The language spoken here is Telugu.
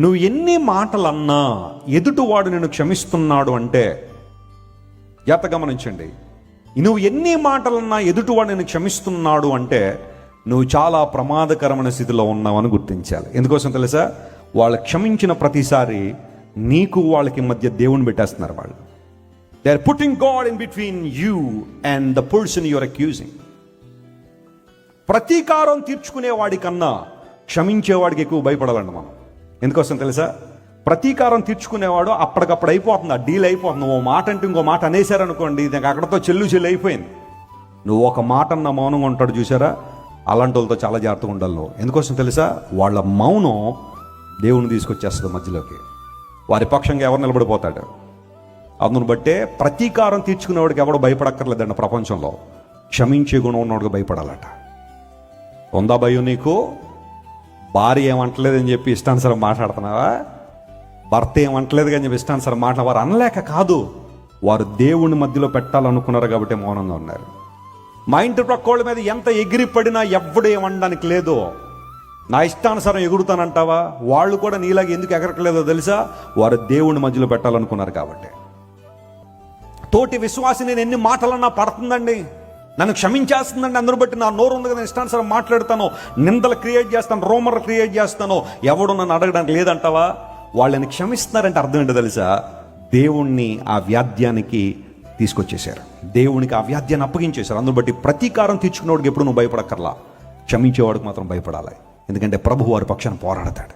నువ్వు ఎన్ని మాటలన్నా ఎదుటివాడు నిన్ను క్షమిస్తున్నాడు అంటే, జాగ్రత్త గమనించండి, నువ్వు ఎన్ని మాటలన్నా ఎదుటివాడు నిన్ను క్షమిస్తున్నాడు అంటే నువ్వు చాలా ప్రమాదకరమైన స్థితిలో ఉన్నావని గుర్తించాలి. ఎందుకోసం తెలుసా? వాళ్ళు క్షమించిన ప్రతిసారి నీకు వాళ్ళకి మధ్య దేవుని పెట్టేస్తున్నారు. వాళ్ళు they are putting God in between you and the person you are accusing. ప్రతీకారం తీర్చుకునేవాడి కన్నా క్షమించేవాడికి ఎక్కువ భయపడాలండి మనం. ఎందుకోసం తెలుసా? ప్రతీకారం తీర్చుకునేవాడు అప్పటికప్పుడు అయిపోతుంది, ఆ డీల్ అయిపోతుంది. ఓ మాట అంటే ఇంకో మాట అనేసారనుకోండి, ఇంకా అక్కడతో చెల్లు అయిపోయింది. నువ్వు ఒక మాట అన్న మౌనంగా ఉంటాడు చూసారా, అలాంటి వాళ్ళతో చాలా జాగ్రత్తగా ఉండాలి నువ్వు. ఎందుకోసం తెలుసా? వాళ్ళ మౌనం దేవుని తీసుకొచ్చేస్తుంది మధ్యలోకి. వారి పక్షంగా ఎవరు నిలబడిపోతాడు. అందును బట్టే ప్రతీకారం తీర్చుకునేవాడికి ఎవడు భయపడక్కర్లేదండి ప్రపంచంలో. క్షమించే గుణం ఉన్నవాడికి భయపడాలట. ఉందా భయం నీకు? భార్య ఏమంటలేదని చెప్పి ఇష్టానుసారం మాట్లాడుతున్నావా? భర్త ఏమంటలేదు కానీ చెప్పి ఇష్టానుసారం మాట్లాడ వారు అనలేక కాదు, వారు దేవుని మధ్యలో పెట్టాలనుకున్నారు కాబట్టి మౌనంగా ఉన్నారు. మా ఇంటి ప్రక్కోళ్ళ మీద ఎంత ఎగిరిపడినా ఎవ్వడు ఏమనడానికి లేదు. నా ఇష్టానుసారం ఎగురుతానంటావా? వాళ్ళు కూడా నీలాగా ఎందుకు ఎగరట్లేదో తెలుసా? వారు దేవుని మధ్యలో పెట్టాలనుకున్నారు కాబట్టి. తోటి విశ్వాసి నేను ఎన్ని మాటలన్నా పడుతుందండి, నన్ను క్షమించేస్తుందండి, అందరూ బట్టి నా నోరు ఉంది కదా, ఇష్టానుసారం మాట్లాడతాను, నిందలు క్రియేట్ చేస్తాను, రోమర్లు క్రియేట్ చేస్తాను, ఎవడు నన్ను అడగడానికి లేదంటావా? వాళ్ళని క్షమిస్తున్నారంటే అర్థం ఏంటో తెలుసా? దేవుణ్ణి ఆ వ్యాధ్యానికి తీసుకొచ్చేశారు, దేవునికి ఆ వ్యాధ్యాన్ని అప్పగించేశారు. అందును బట్టి ప్రతీకారం తీర్చుకునేవాడికి ఎప్పుడు నువ్వు భయపడక్కర్లా, క్షమించేవాడికి మాత్రం భయపడాలి. ఎందుకంటే ప్రభు వారి పక్షాన పోరాడతాడు.